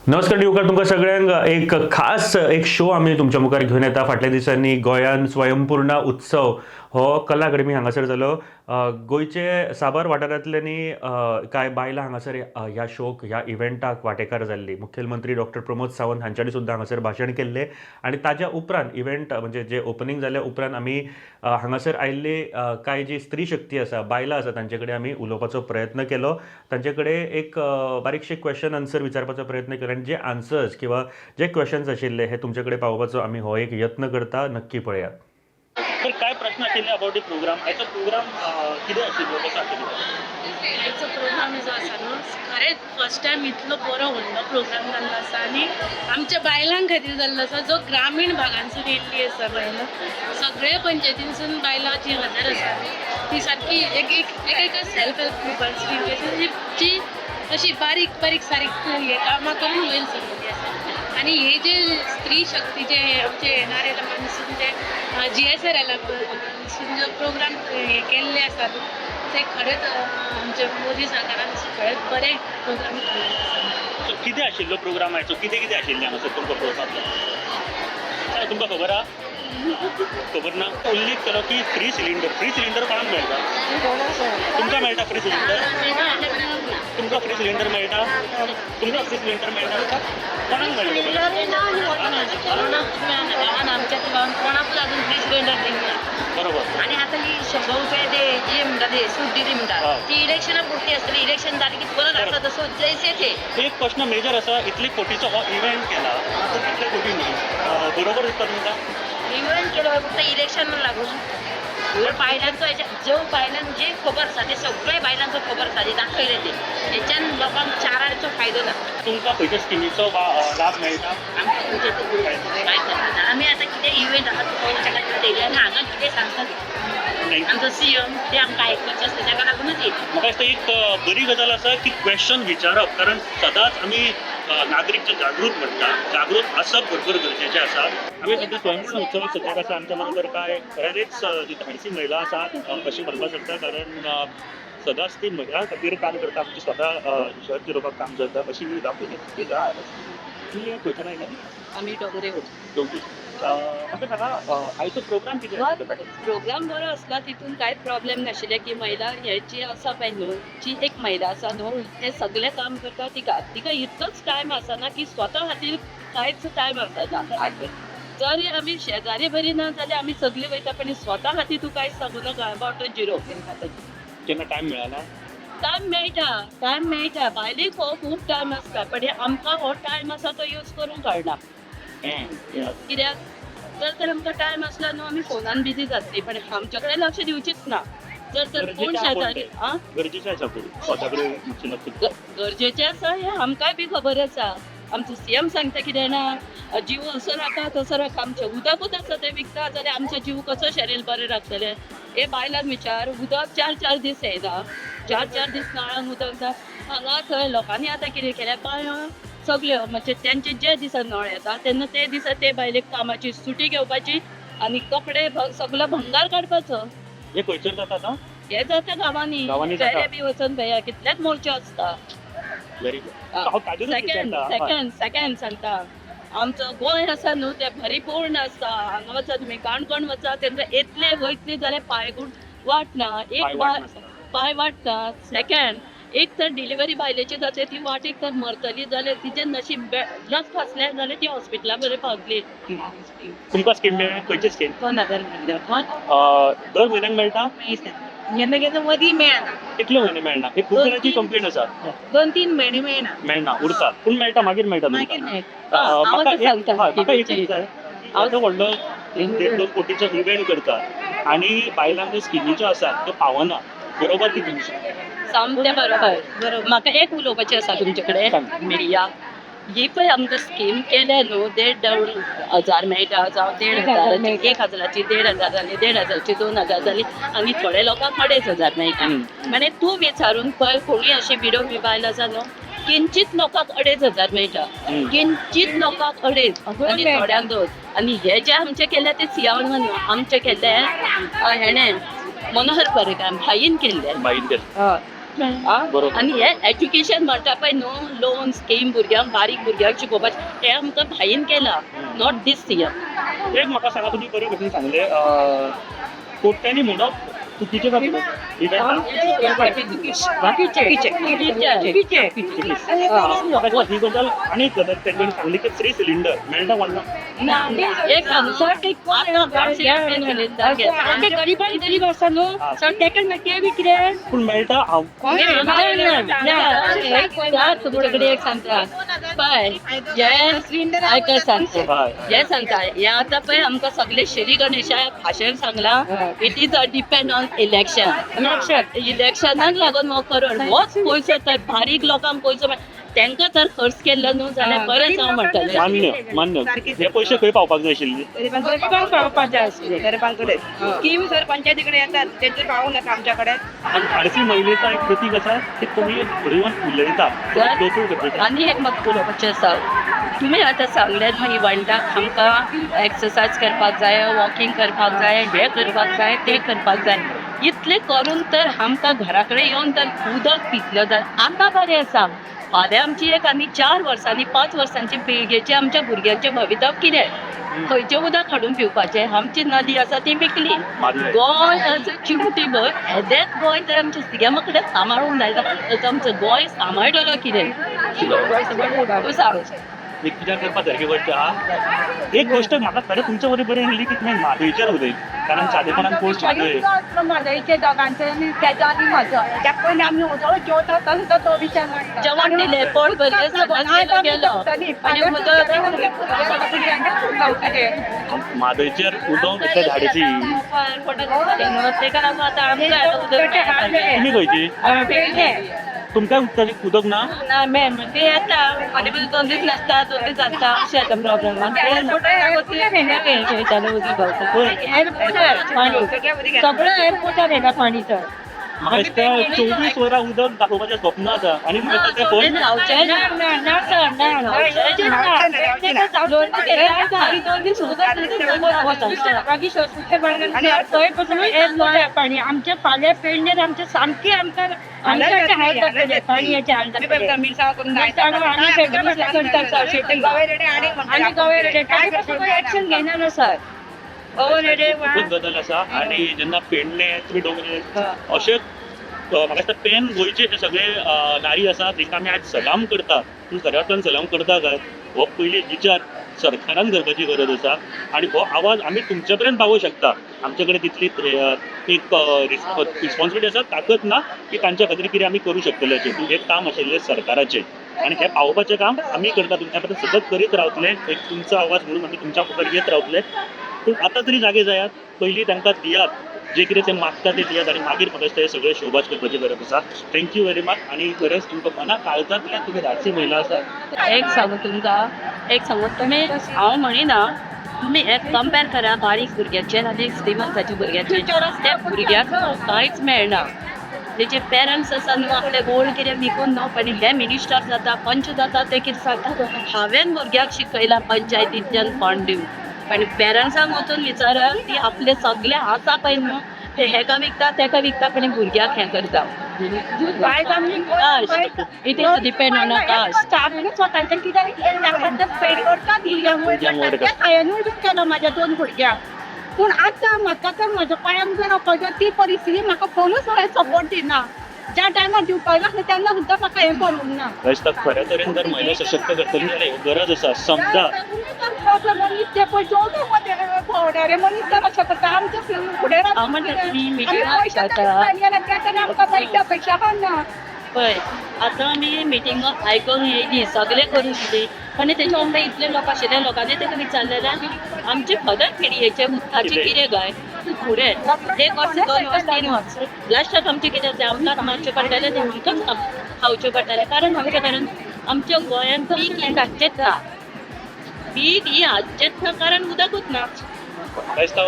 नमस्कार दिवकर तुमकां सगळ्यांक एक खास एक शो आमी तुमच्या मुखार घेवन येता. फाटल्या दिसांनी गोंयान स्वयंपूर्ण उत्सव हो कला अकादमी हांगासर जालो. गोंयचे साबार वाठारांतल्यानी कांय बायलां हांगासर ह्या शोक ह्या इव्हेंटाक वांटेकार जाल्लीं. मुख्यमंत्री डॉक्टर प्रमोद सावंत हांच्यांनी सुद्दां हांगासर भाशण केल्लें आणि ताज्या उपरांत इव्हेंट म्हणजे जे ओपनिंग जाल्या उपरांत आमी हांगासर आयिल्ले कांय जी स्त्री शक्ती आसा बायलां आसा तांचे कडेन आमी उलोवपाचो प्रयत्न केलो. तांचे कडेन एक बारीकशे क्वेश्चन आन्सर विचारपाचो प्रयत्न केलो आनी जे आन्सर्स किंवा जे क्वेश्चन्स आशिल्ले हे तुमचे कडेन पावोवपाचो आमी हो एक यत्न करता. नक्की पळयात. तर काय प्रश्न आशिल्ले अबाउट द प्रोग्राम? याचो प्रोग्राम कितें आशिल्लो, कसो आशिल्लो? आयचो प्रोग्राम जो आसा न्हू खरेंच फर्स्ट टायम इतलो बरो व्हडलो प्रोग्राम जाल्लो आसा आनी आमच्या बायलां खातीर जाल्लो आसा जो ग्रामीण भागांसून येयल्ली आसा बायलां. सगळे पंचायतींसून बायलां जी हजर आसा ती सारकी एक सेल्फ हेल्प ग्रुपांची जी अशी बारीक बारीक सारीक हे कामां करून वयर सरलेली आसा. आनी हे जे स्त्री शक्तीचे आमचे येणारे लोकांसून जे GSR पसून जो प्रोग्राम हे केल्ले आसा ते खरेंच आमच्या मोदी सरकारान खरेंच बरे प्रोग्राम केल्ले आसा. कितें आशिल्लो प्रोग्राम आयचो? कितें कितें आशिल्लें हांगासर तुमकां पळोवपाक? तुमकां खबर आहा? खबर ना. उल्लेख केलो की फ्री सिलिंडर कोणाक मेळटा? तुमकां मेळटा फ्री सिलिंडर? तुमकां फ्री सिलिंडर मेळटा? तुमकां फ्री सिलिंडर मेळटा? कोणाक मेळटा? कोणाकूच अजून फ्री सिलिंडर दिना. बरोबर. आणि आता ही 100 रुपये जे म्हणटा ते सूट दिली म्हणटा ती इलेक्शना पुरती आसतली. इलेक्शन जाली की परत आसा तसो जैसे थे. एक प्रश्न मेजर आसा, इतले कोटीचो हो इव्हेंट केला, इतले कोटी न्ही, बरोबर दिसता तुमकां? इव्हेंट केलो फक्त इलेक्शनाक लागून बायलांचो जो बायलांक जे खबर आसा ते सगळे बायलांचो खबर आसा ते दाखयले ते हेच्यान लोकांक चारांचो फायदो जाता. तुमकां खंयच्या स्किमीचो लाभ मेळटा? आमी आतां कितें इव्हेंट आहा तो आनी हांगा कितें सांगता आमचो CM ते आमकां आयकपाचें आसता ताका लागूनच येयला. म्हाका दिसता एक बरी गजाल आसा की क्वेश्चन विचारप, कारण सदांच आमी नागरीक जे जागृत आसप भरपूर गरजेचें आसा. आमी सध्या स्वयंपूर्ण उत्सवाक सद्याक आसा. आमच्या बरोबर काय खरेच जी धाडसी महिला आसात अशी म्हणपाक शकता, कारण सदांच ती महिला खातीर काम करता, आमची स्वता शहर जिरोवपाक काम करता अशी दाखोवली. तुमी खंयच्यान आयला? आमी डोगरे म्हाका सांगा आयचो प्रोग्राम कितें? प्रोग्राम बरो आसला. तितून कांयच प्रॉब्लेम नाशिल्ले की महिला हे जी आसा पळय न्हू जी एक महिला आसा न्हू ते सगळे काम करता. तिका इतकोच टायम आसना की स्वता खातीर कांयच टायम आसना. जरी आमी शेजारी बरी ना जाल्यार आमी सगळीं वयता पण स्वता खातीर तूं कांयच सांगू नाका अबाउट झिरो. जेन्ना टायम मेळना टायम मेळटा बायलेक हो खूब टायम आसता पण आमकां हो टायम आसा तो यूज करूंक कळना. कित्याक तर आमकां टायम आसला न्हू आमी फोनान बिजी जातली पण आमच्या कडेन लक्ष दिवचीच ना. जर कोण शेजारी गरजेचें आसा हे आमकांय बी खबर आसा. आमचो CM सांगता कितें ना जीव असो राखा तसो राखा. आमचें उदकूच आसा तें विकता जाल्यार आमचो जीव कसो शरीर बरें राखतले. हे बायलांक विचार उदक 4 दीस येयना. 4 दीस नळान उदक जाय. हांगा थंय लोकांनी आतां कितें केलें बायो सगळ्यो म्हणजे त्यांचे जे दिसा नळ येता तेन्ना ते दिसा ते बायलेक कामाची सुटी घेवपाची आनी कपडे सगळो भंगार काडपाचो. हे खंयसर जाता आतां? हे जाता गांवांनी फेरे बी वचून पळया कितलेच मोर्चे आसता. सेकंड सांगता आमचो गोंय आसा न्हू ते भरिपूर्ण आसता. हांगा वचा तुमी काणकोण वचा तेन्ना येतले वयतली जाल्यार पांयगूण वाटना. एक पांय वाटना. सेकंड एक तर डिलिव्हरी बायलेची जाता ती वाट एक तर मरतली जाल्यार तिचें नशीब जस्ट फासलें जाल्यार ती हॉस्पिटला बरें पावतली. तुमकां स्कीम मेळ्ळ्या? खंयची स्कीम? 2000 मेळटा. दर म्हयन्याक मेळटा? केन्ना मदीं मेळना. कितले म्हयने मेळना? एक खूब जाणांची कंप्लेंट आसा 2-3 म्हयने मेळना उरता पूण मेळटा मागीर मेळटा. म्हाका एक जाय हांव तो व्हडलो 1.5 कोटीचो इव्हेंट करता आनी बायलांक ज्यो स्किमीच्यो आसात त्यो पावना. बरोबर की तुमचें? सामकें बरोबर. म्हाका एक उलोवपाचें आसा तुमचे कडेन मिडिया. ही पळय आमकां स्कीम केल्या न्हू 1,500 मेळटा जावं 1,500 1,000ची 1,500 जाली 1,500ची 2,000 जाली आनी थोडे लोकांक 2,500 मेळटा. म्हणजे तूं विचारून पळय कोणी अशी विडो बायल आसा न्हू किंचित लोकांक 2,500 मेळटा. किंचित लोकांक 2,500 आनी थोड्यांक 2. आनी हे जे आमचे केले ते सियावन न्हू आमचे केले हेणें मनोहर पर्रीकार भाईन केल्ले. बरोबर. आनी हे एज्युकेशन म्हणटा पळय न्हू लोन स्कीम भुरग्यांक बारीक भुरग्यांक शिकोवपाचें हें आमकां भाईन केलां नॉट दीस इयर. एक म्हाका सांगा तुमी बरे भशेन सांगले कोट्यांनी म्हणप चुकीचें जाता ही गजाल आनी तेंच्यांनी सांगली की 3 सिलिंडर मेळटा कोणाक एक आमसाठी गरीबांक गरीब आसा न्हू सो तेका ते बी कितें पूण मेळटा तुमचे कडेन एक सांगता पळय आयका सांगता हे सांगता हे आतां पळय आमकां सगळे श्री गणेशा भाशण सांगलां it is a depend on इलेक्शनाक लागून हो करोड होच पयसो तर बारीक लोकांक पयसो तांकां जर खर्च केल्लो न्हू जाल्यार बरें जावं म्हणटलें. मान्य हे पयशे खंय पावपाक जाय आशिल्ले गरिबांक पावपाक जाय आशिल्ले गरिबांक कडेन स्कीम सरपंचाचे कडेन येतात तेंचे पावूं नाका आमच्या कडेन. आणि धाडसी महिलेचा एक प्रतीक आसा की तुम्ही गरिबांक उलयता आनी एक म्हाका उलोवपाचें आसा तुमी आतां सांगलें न्हू इव्हंटाक आमकां एक्सरसायज करपाक जाय वॉकिंग करपाक जाय हें करपाक जाय तें करपाक जाय इतलें करून तर आमकां घरा कडेन येवन तर उदक पितलो जाय आतां बरें आसा फाल्यां आमची एक आनी 4 वर्सांनी 5 वर्सांची पिळगेचे आमच्या भुरग्यांचें भवितव्य कितें खंयचें उदक हाडून पिवपाचें आमची नदी आसा ती विकली गोंय चिमटी भर येदेंच गोंय तर आमच्या सिगामा कडेन सांबाळूंक जाय तर आमचो गोंय सांबाळटलो कितें सांग विचार करपाक सारकी गोष्ट आहा. एक गोष्ट म्हाका खरें तुमच्या बरोबर बरें आसली की तुमी म्हादयचेर उलय कारण सादेपणान पोस्ट म्हादयचे दोगांचे आनी तेजो आनी म्हजो त्या पयलीं आमी उदक जेवता तसो तो विचार मारता जेवण दिलें पोट भरलें गेलो म्हादयचेर उदक इतलें धाडसी तेका लागून आतां आमकां तुमी खंयची तुमकां उदक ना ना मॅम ते येता आनी पयलीं 2 दीस नासता 2 दीस जाता अशें येता प्रॉब्लेम सगळं एअरपोर्टार येता पाणी तर म्हाका दिसता 24 वरां उदक दाखोवपाचें स्वप्न आसा आनी ते पळय पाणी आमच्या फाल्या पेडणेर आमच्या सामकी आमकां एक्शन घेणार सर खूब गजाल आसा आनी जेन्ना पेडणे तुमी डोंगरे अशें म्हाका दिसता पेन गोंयचे जे सगळे नारी आसा तांकां आमी आज सलाम करता तूं खऱ्या अर्थान सलाम करता काय हो पयली विचार सरकारान करपाची गरज आसा आनी हो आवाज आमी तुमचे पर्यंत पावोवंक शकता आमचे कडेन तितली एक रिस्पॉन्सिबिलिटी आसा ताकद ना की तांच्या खातीर कितें आमी करूं शकतले अशें हें काम आशिल्लें सरकाराचें आनी हें पावोवपाचें काम आमी करता तुमच्या पर्यंत सतत करीत रावतले एक तुमचो आवाज म्हणून आमी तुमच्या मुखार येत रावतले पूण आतां तरी जागे जायात पयलीं तांकां दियात जे कितें ते मागता ते दियात आनी मागीर म्हाका दिसता हे सगळें शोबाज करपाची गरज आसा. थँक्यू व्हेरी मच आनी खरेंच तुमकां मना काळजांतल्यान तुमी धाडसी महिला आसा. एक सांगू तुमकां एक सांगू तुमी हांव म्हणिना तुमी एक कंपेर करा बारीक भुरग्याचेर आनी श्रीमंताच्या भुरग्याचेर त्या भुरग्याक कांयच मेळना तेजे पेरंट्स आसा न्हू आपले गोल्ड कितें विकून न्हू पण हे मिनिस्टर जाता पंच जाता ते कितें सांगता हांवें भुरग्याक शिकयलां पंचायतींतल्यान फंड दिवन पण पेरंट्सांक वचून विचारात ती आपले सगळे आसा पळय न्हू ते हेका विकता तेका विकता पण भुरग्याक हें करता it is depend on a caste स्वतःच्या कित्याक केलो म्हाज्या 2 भुरग्यांक पूण आतां म्हाका तर म्हज्या पांयांक जर पळय ती परिस्थिती म्हाका कोणूच सपोर्ट दिना ज्या टायमार दिवपाक लागले तेन्ना सुद्दां म्हाका हें करूंक ना रस्ता खऱ्या तरेन जर महिला सशक्त करतली जाल्यार गरज आसा समजा मनीस ते पळय जेवणारे मनीस तर अशें करता आमच्या फुडें अपेक्षा करना पळय आतां आमी मिटिंगाक आयकूंक येयली सगळे करूं शिकली पण तेच्या वांगडा इतले लोक आशिल्ले लोकांनी ताका विचारलें आमचे फदर पिडयेचे मुखाची कितें गाय फुडें 1 वर्स 2 वर्स 3 वर्स लास्टाक आमचें कितें जाय आमकांच मारचें पडटलें तें आमकांच खावचें पडटलें कारण आमचें कारण आमच्या गोंयांत पीक ही हाडचेंच ना पीक ही हाडचेंच ना कारण उदकूच ना. दिसता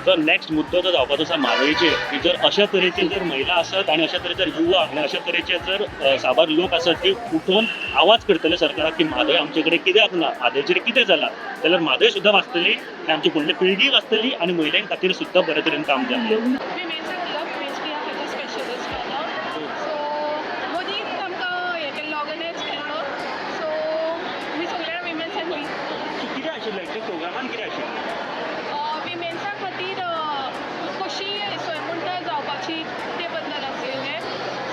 जो नेक्स्ट मुद्दो जो जावपाचो आसा म्हादयचेर की जर अशा तरेचे जर महिला आसत आनी अशा तरेचे युवा आनी अशा तरेचे जर साबार लोक आसत जे उठून आवाज करतले सरकाराक की म्हादय आमचे कडेन कित्याक ना म्हादयचेर कितें जालां जाल्यार म्हादय सुद्दां वाचतली आनी आमची फुडली पिळगी वाचतली आनी महिलां खातीर सुद्दां बरे तरेन काम जातलें. आशिल्लें एक्चुअली प्रोग्रामान कितें आशिल्लें? विमेन्सा खातीर कशी स्वयंमुक्त जावपाची ते बद्दल आशिल्लें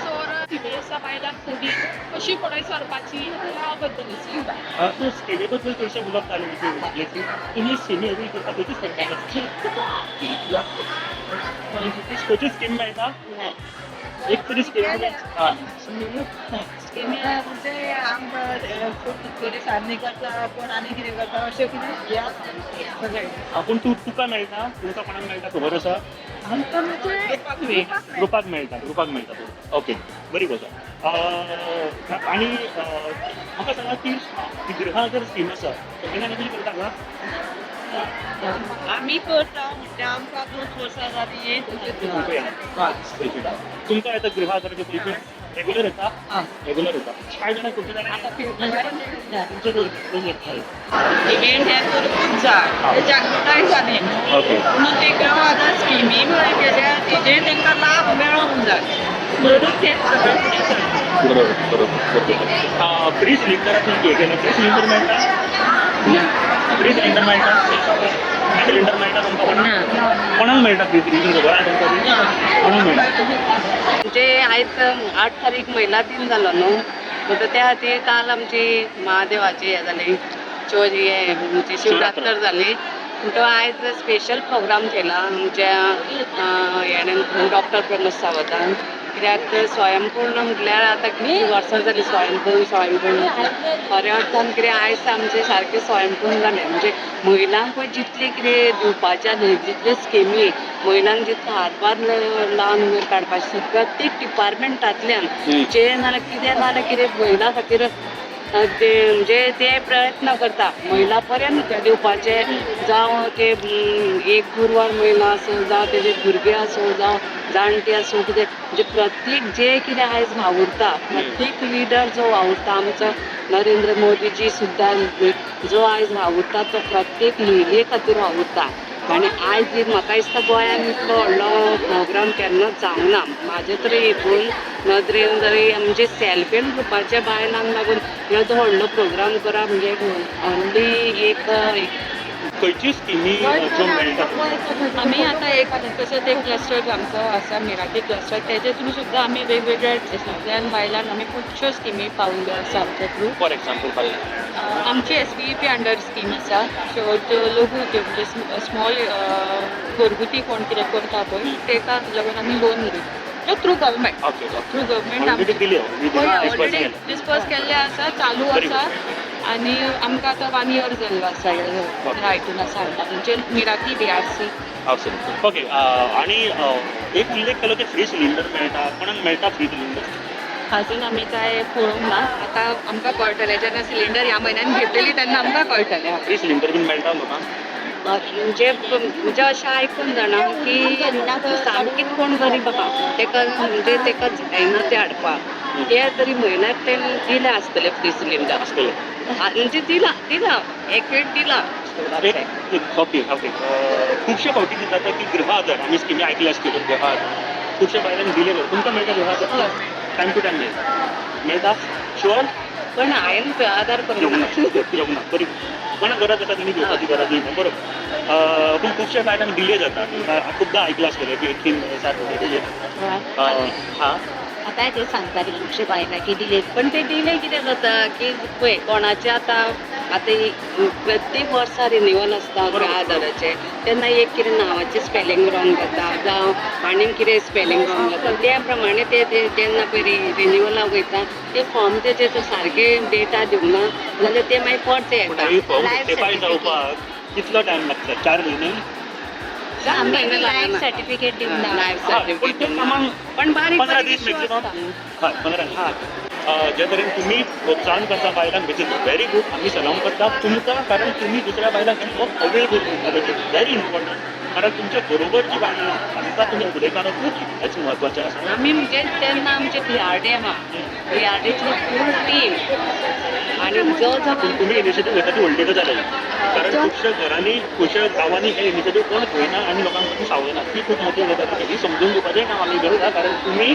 सो कितें आसा बायलांक फुडें कशी फुडें सरपाची ह्या बद्दल आशिल्लें. तूं स्किमी बद्दल चडशें उलोवप जालें तुमी स्किमी एवरी करता खंयची सरकार खंयची स्कीम मेळटा एक तरी स्कीम स्किमी म्हणजे आमकां थोडी सान्नी करता कोण आनी कितें करता अशें कितें सगळें पूण तुका मेळटा तुमकां कोणाक मेळटा खबर आसा? आमकां म्हणजे ग्रुपाक मेळटा ओके बरी गजाल. आनी म्हाका सांगा की गृहा जर स्कीम आसा तेन्ना कितें करता हांगा? आमी करता म्हणजे आमकां 2 वर्सां जालीं तुमकां येता गृह आदाराचे पयशे रेग्युलर येता? रेग्युलर येता. कांय जाणां खूब जाणां इव्हेंट हे करूंक जाय ते जागृताय जाली ओके म्हणून ते गृह आदार स्किमी केल्या तेजे तांकां लाभ मेळोंक जाय म्हणून ते सगळें फुडें सरता. बरोबर फ्री सिलिंडराचें कितें केलें? फ्री सिलिंडर मेळटा? फ्री सिलिंडर मेळटा? सिलिंडर मेळटा तुमकां कोणाक मेळटा फ्री सिलिंडर गोंयांत तुमकां कोणाक मेळटा? म्हणजे आयज 8 तारीख महिला दिन जालो न्हू म्हणटा त्या खातीर काल आमची महादेवाची हें जाली म्हणजे शिवरात्र जाली म्हणटो आयज स्पेशल प्रोग्राम केला आमच्या हेणें डॉक्टर प्रमोद सावंतान कित्याक स्वयंपूर्ण म्हटल्यार आतां कितलीं वर्सां जालीं स्वयंपूर्ण खऱ्या अर्थान कितें आयज आमचें सारकें स्वयंपूर्ण जालें म्हणजे महिलांक पळय जितलें कितें दिवपाचें न्हय जितल्यो स्किमी महिलांक जितलो हातभार लावन वयर काडपाचें प्रत्येक डिपार्टमेंटांतल्यान जे नाल्यार कितें महिला खातीर ते म्हणजे ते प्रयत्न करता महिला पर्यंत दिवपाचे जावं ते एक गुरवार महिला आसूं जावं तेजे भुरगे आसूं जावं जाणटी आसूं कितें म्हणजे प्रत्येक जे कितें आयज वावुरता प्रत्येक लिडर जो वावुरता आमचो नरेंद्र मोदीजी सुद्दां जो आयज वावुरता तो प्रत्येक महिले खातीर वावुरता आनी आयज म्हाका दिसता गोंयांत इतलो व्हडलो प्रोग्राम केन्नाच जावंक ना म्हाजे तरी हितून नदरेन जरी म्हणजे सेल्फ हेल्प ग्रुपाच्या बायलांक लागून तो व्हडलो प्रोग्राम करप म्हणजे ओन्ली एक खंयची स्किमी ज्यो मेळटा? आमी आतां एक तसोच एक क्लस्टर आमचो आसा मिराकी क्लस्टर तेजे थ्रू सुद्दां आमी वेगवेगळ्या देशांतल्यान बायलांक आमी खुबश्यो स्किमी पावल्यो आसा आमच्या थ्रू. फॉर एक्झाम्पल आमची SBEP अंडर स्कीम आसा सो त्यो लघु उद्योग म्हणजे स्मॉल घरगुती कोण कितें करता पळय तेका लागून आमी लोन दिता through government through government already disperse केल्ले आसा चालू आसा आनी आमकां आतां 1 year जाल्लो आसा ह्या हितून आसा म्हणजे मिराकी DRC. ओके आनी एक उल्लेख केलो की फ्री सिलिंडर मेळटा कोणाक मेळटा फ्री सिलिंडर? अजून आमी काय पळोवंक ना आतां आमकां कळटलें जेन्ना सिलिंडर ह्या म्हयन्यान घेतलेली तेन्ना आमकां कळटलें. फ्री सिलिंडर बीन मेळटा लोकांक? म्हणजे अशें आयकून जाणा की सामकीच कोण गरीब आहा तेका जायना ते हाडपाक ते तरी म्हयन्याक ते दिले आसतले फ्री सिलिंडर आसतले म्हणजे दिला एक वेळ दिला. ओके खुबशे फावटी कितें जाता की गृह आदार आमी स्किमी आयकल्या आसतल्यो गृह आदार खुबशे बायलांक दिले तुमकां मेळटा गृह आदार? टायम टू टायम मेळटा शुअर? पण हांवें आदार करूंक ना बरी कोणाक गरज आसा तुमी घेवपाची गरज न्ही बरोबर पूण खुबशे बायलांक डिले जाता खुबदां आयकलां आसतलें की 3 वर्सां हां आतां ते सांगताली खुबशे बायलां की डिले पण ते डिले कितें जाता की पळय कोणाचें आतां प्रत्येक वर्सा रिन्यूवल आसता गृह आदाराचें तेन्ना एक कितें नांवाचें स्पेलिंग रॉंग जाता जावं आनीक कितें स्पेलिंग रॉंग जाता त्या प्रमाणे ते जेन्ना पळय रिन्यूवलाक वयता ते फॉर्म तेजे सारके डेटा दिवंक ना जाल्यार ते मागीर परते येता. कितलो टायम लागता? 4 म्हयने? लायफ सर्टिफिकेट दिवंक ना लायफ सर्टिफिकेट पण बारीक 15 दीस मॅक्सिमम? हय 15 जे तरेन तुमी प्रोत्साहन करता बायलांक विच इज व्हेरी गूड आमी सलाम करता तुमकां कारण तुमी दुसऱ्या बायलांक हें अवेल करून दिता व्हेरी इम्पॉर्टंट कारण तुमच्या बरोबर जी बायलां आसता तुमी फुडें काडपूच हेच म्हत्वाचें आसा. आमी म्हणजे तेन्ना आमचे बियाडे आहा बियाडेची फूल टीम आणि जो जो पूण तुमी इनिशिएटीव घेता ती व्हडली गजाल कारण खुबश्या घरांनी खुबश्या गांवांनी हे इनिशिएटीव कोण घेयना आनी लोकांक पसून सावयना ती खूब मोठी गजाल आसा. ही समजून घेवपाचें काम आमी करता कारण तुमी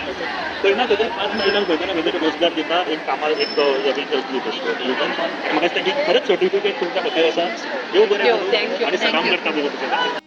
खंय ना खंय 5 महिलांक खंय ना खंय तरी रोजगार दिता एक कामार एक हेची म्हाका दिसता की खरंच सर्टिफिकेट तुमच्या खातीर आसा. देव बरें देव, करूं thank you, आनी thank सलाम you. करता तुमच्या